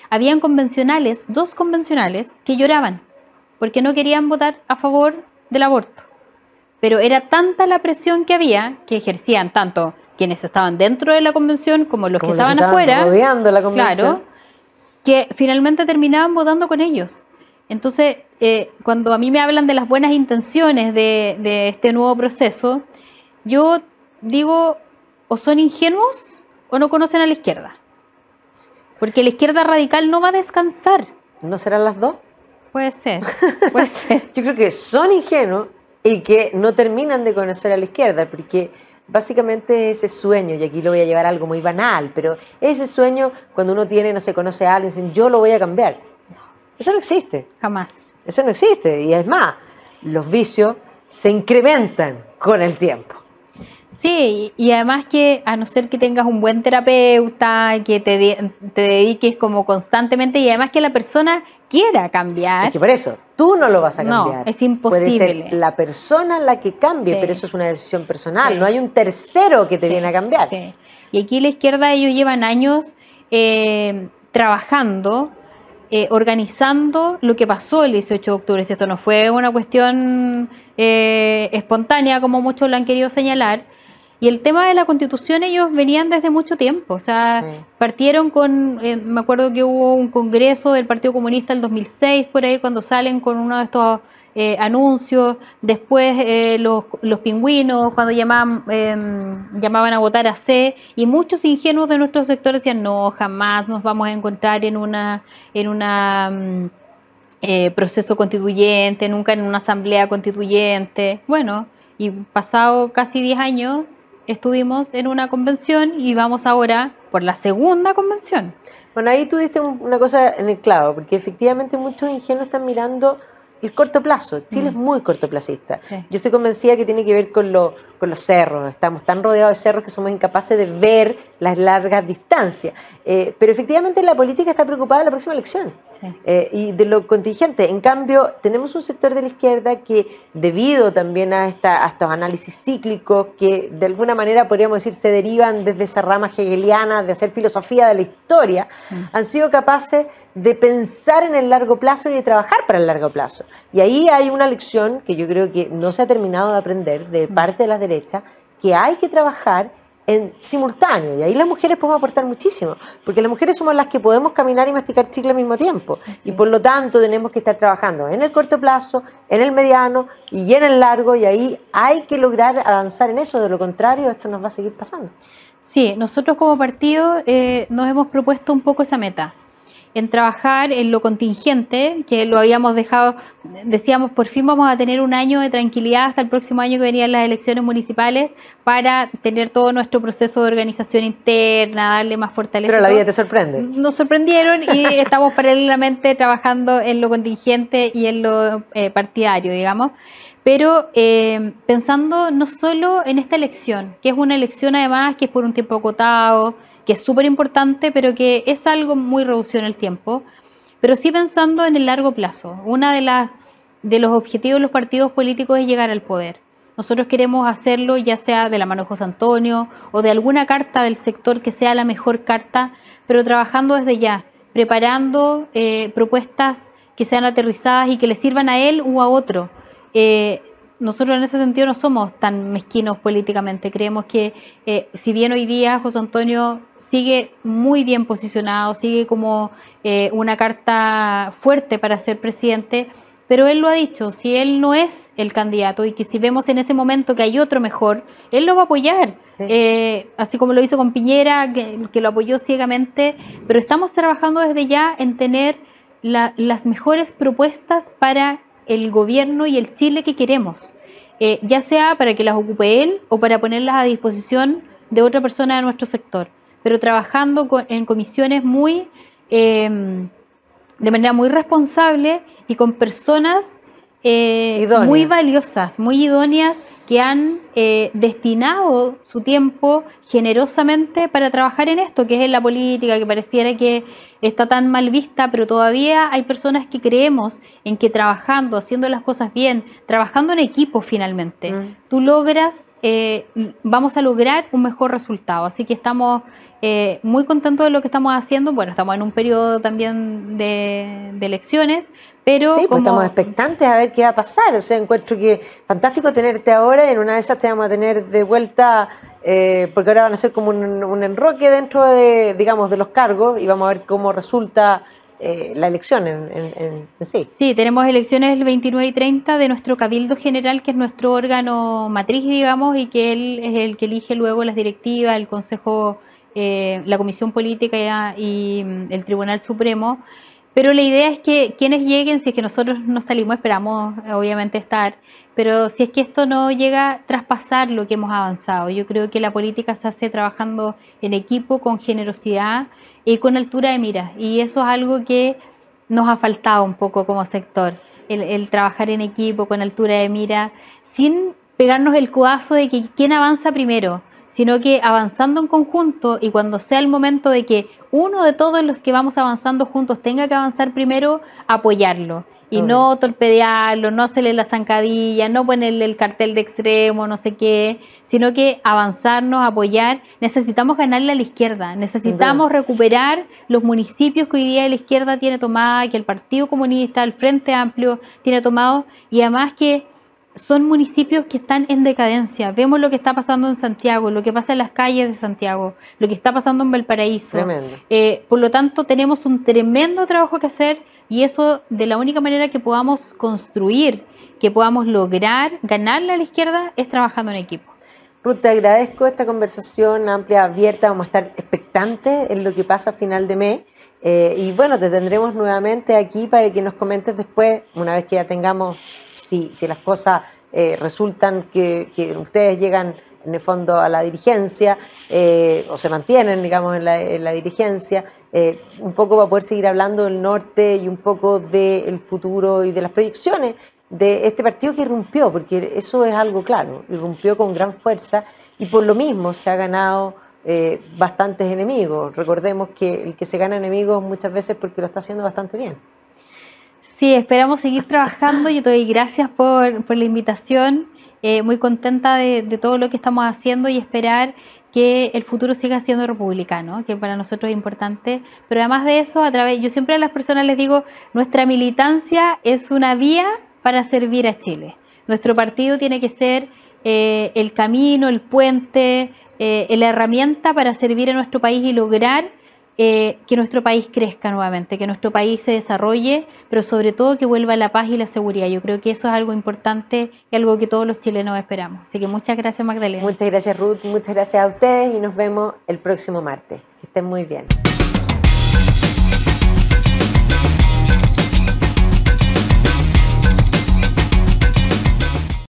Speaker 2: Habían convencionales, 2 convencionales, que lloraban porque no querían votar a favor del aborto. Pero era tanta la presión que había, que ejercían tanto quienes estaban dentro de la convención como los que estaban afuera,
Speaker 1: rodeando la convención,
Speaker 2: claro, que finalmente terminaban votando con ellos. Entonces, cuando a mí me hablan de las buenas intenciones de este nuevo proceso, yo digo, o son ingenuos o no conocen a la izquierda. Porque la izquierda radical no va a descansar.
Speaker 1: ¿No serán las dos?
Speaker 2: Puede ser, puede ser.
Speaker 1: Yo creo que son ingenuos y que no terminan de conocer a la izquierda, porque básicamente ese sueño, y aquí lo voy a llevar a algo muy banal, pero ese sueño cuando uno tiene, no se conoce a alguien, dicen, yo lo voy a cambiar. Eso no existe.
Speaker 2: Jamás.
Speaker 1: Eso no existe. Y es más, los vicios se incrementan con el tiempo.
Speaker 2: Sí, y además que a no ser que tengas un buen terapeuta, que te dediques como constantemente y además que la persona quiera cambiar.
Speaker 1: Es que por eso, tú no lo vas a cambiar.
Speaker 2: No, es imposible.
Speaker 1: Puede ser la persona la que cambie,
Speaker 2: Sí.
Speaker 1: pero eso es una decisión personal.
Speaker 2: Sí.
Speaker 1: No hay un tercero que te
Speaker 2: Sí,
Speaker 1: viene a cambiar.
Speaker 2: sí. Y aquí la izquierda, ellos llevan años trabajando, organizando lo que pasó el 18 de octubre. Si esto no fue una cuestión espontánea, como muchos lo han querido señalar. Y el tema de la Constitución ellos venían desde mucho tiempo, o sea,
Speaker 1: Sí.
Speaker 2: partieron con, me acuerdo que hubo un congreso del Partido Comunista el 2006, por ahí cuando salen con uno de estos anuncios, después los pingüinos cuando llamaban a votar a C, y muchos ingenuos de nuestro sector decían, no, jamás nos vamos a encontrar en una proceso constituyente, nunca en una asamblea constituyente. Bueno, y pasado casi 10 años estuvimos en una convención y vamos ahora por la segunda convención.
Speaker 1: Bueno, ahí tú diste una cosa en el clavo, porque efectivamente muchos ingenuos están mirando el corto plazo. Chile es muy cortoplacista.
Speaker 2: Sí.
Speaker 1: Yo estoy convencida que tiene que ver con los cerros. Estamos tan rodeados de cerros que somos incapaces de ver las largas distancias. Pero efectivamente la política está preocupada de la próxima elección.
Speaker 2: Sí.
Speaker 1: Y de lo contingente. En cambio, tenemos un sector de la izquierda que, debido también a estos análisis cíclicos, que de alguna manera podríamos decir se derivan desde esa rama hegeliana de hacer filosofía de la historia, han sido capaces de pensar en el largo plazo y de trabajar para el largo plazo. Y ahí hay una lección que yo creo que no se ha terminado de aprender de parte de la derecha, que hay que trabajar en simultáneo, y ahí las mujeres podemos aportar muchísimo, porque las mujeres somos las que podemos caminar y masticar chicle al mismo tiempo,
Speaker 2: Sí.
Speaker 1: y por lo tanto tenemos que estar trabajando en el corto plazo, en el mediano y en el largo, y ahí hay que lograr avanzar en eso, de lo contrario esto nos va a seguir pasando.
Speaker 2: Sí, nosotros como partido nos hemos propuesto un poco esa meta, en trabajar en lo contingente, que lo habíamos dejado, decíamos, por fin vamos a tener un año de tranquilidad hasta el próximo año que venían las elecciones municipales para tener todo nuestro proceso de organización interna, darle más fortaleza.
Speaker 1: Pero la vida te sorprende.
Speaker 2: Nos sorprendieron y estamos paralelamente trabajando en lo contingente y en lo partidario, digamos. Pero pensando no solo en esta elección, que es una elección además que es por un tiempo acotado, que es súper importante, pero que es algo muy reducido en el tiempo, pero sí pensando en el largo plazo. Una de los objetivos de los partidos políticos es llegar al poder. Nosotros queremos hacerlo ya sea de la mano de José Antonio o de alguna carta del sector que sea la mejor carta, pero trabajando desde ya, preparando propuestas que sean aterrizadas y que le sirvan a él u a otro. Nosotros en ese sentido no somos tan mezquinos políticamente. Creemos que si bien hoy día José Antonio sigue muy bien posicionado, sigue como una carta fuerte para ser presidente, pero él lo ha dicho, si él no es el candidato y que si vemos en ese momento que hay otro mejor, él lo va a apoyar. Sí. Así como lo hizo con Piñera, que lo apoyó ciegamente, pero estamos trabajando desde ya en tener las mejores propuestas para el gobierno y el Chile que queremos, ya sea para que las ocupe él o para ponerlas a disposición de otra persona de nuestro sector, pero trabajando en comisiones de manera muy responsable y con personas muy valiosas, muy idóneas, que han destinado su tiempo generosamente para trabajar en esto, que es en la política, que pareciera que está tan mal vista, pero todavía hay personas que creemos en que trabajando, haciendo las cosas bien, trabajando en equipo finalmente, tú logras, vamos a lograr un mejor resultado. Así que estamos muy contentos de lo que estamos haciendo. Bueno, estamos en un periodo también de elecciones, pero
Speaker 1: sí, pues estamos expectantes a ver qué va a pasar. O sea, encuentro que fantástico tenerte ahora, y en una de esas te vamos a tener de vuelta, porque ahora van a ser como un enroque dentro de, digamos, de los cargos, y vamos a ver cómo resulta la elección en sí.
Speaker 2: Sí, tenemos elecciones el 29 y 30 de nuestro Cabildo General, que es nuestro órgano matriz, digamos, y que él es el que elige luego las directivas, el Consejo, la Comisión Política y el Tribunal Supremo. Pero la idea es que quienes lleguen, si es que nosotros no salimos, esperamos obviamente estar, pero si es que esto no llega a traspasar lo que hemos avanzado, yo creo que la política se hace trabajando en equipo, con generosidad y con altura de miras, y eso es algo que nos ha faltado un poco como sector, el trabajar en equipo, con altura de mira, sin pegarnos el codazo de que quién avanza primero, sino que avanzando en conjunto, y cuando sea el momento de que uno de todos los que vamos avanzando juntos tenga que avanzar primero, apoyarlo y no torpedearlo, no hacerle la zancadilla, no ponerle el cartel de extremo, no sé qué, sino que avanzarnos, apoyar. Necesitamos ganarle a la izquierda, necesitamos recuperar los municipios que hoy día la izquierda tiene tomada, que el Partido Comunista, el Frente Amplio tiene tomado, y además que son municipios que están en decadencia. Vemos lo que está pasando en Santiago, lo que pasa en las calles de Santiago, lo que está pasando en Valparaíso. Por lo tanto, tenemos un tremendo trabajo que hacer, y eso, de la única manera que podamos construir, que podamos lograr ganarle a la izquierda, es trabajando en equipo.
Speaker 1: Ruth, te agradezco esta conversación amplia, abierta. Vamos a estar expectantes en lo que pasa a final de mes. Y bueno, te tendremos nuevamente aquí para que nos comentes después, una vez que ya tengamos, si las cosas resultan que ustedes llegan en el fondo a la dirigencia o se mantienen, digamos, en la dirigencia, un poco para poder seguir hablando del norte y un poco del futuro y de las proyecciones de este partido que irrumpió, porque eso es algo claro, irrumpió con gran fuerza y por lo mismo se ha ganado bastantes enemigos. Recordemos que el que se gana enemigos muchas veces porque lo está haciendo bastante bien.
Speaker 2: Sí, esperamos seguir trabajando. Yo te doy gracias por la invitación. Muy contenta de todo lo que estamos haciendo y esperar que el futuro siga siendo republicano, que para nosotros es importante. Pero además de eso, yo siempre a las personas les digo, nuestra militancia es una vía para servir a Chile. Nuestro partido tiene que ser el camino, el puente, la herramienta para servir a nuestro país y lograr que nuestro país crezca nuevamente, que nuestro país se desarrolle, pero sobre todo que vuelva la paz y la seguridad. Yo creo que eso es algo importante y algo que todos los chilenos esperamos. Así que muchas gracias, Magdalena.
Speaker 1: Muchas gracias, Ruth. Muchas gracias a ustedes y nos vemos el próximo martes. Que estén muy bien.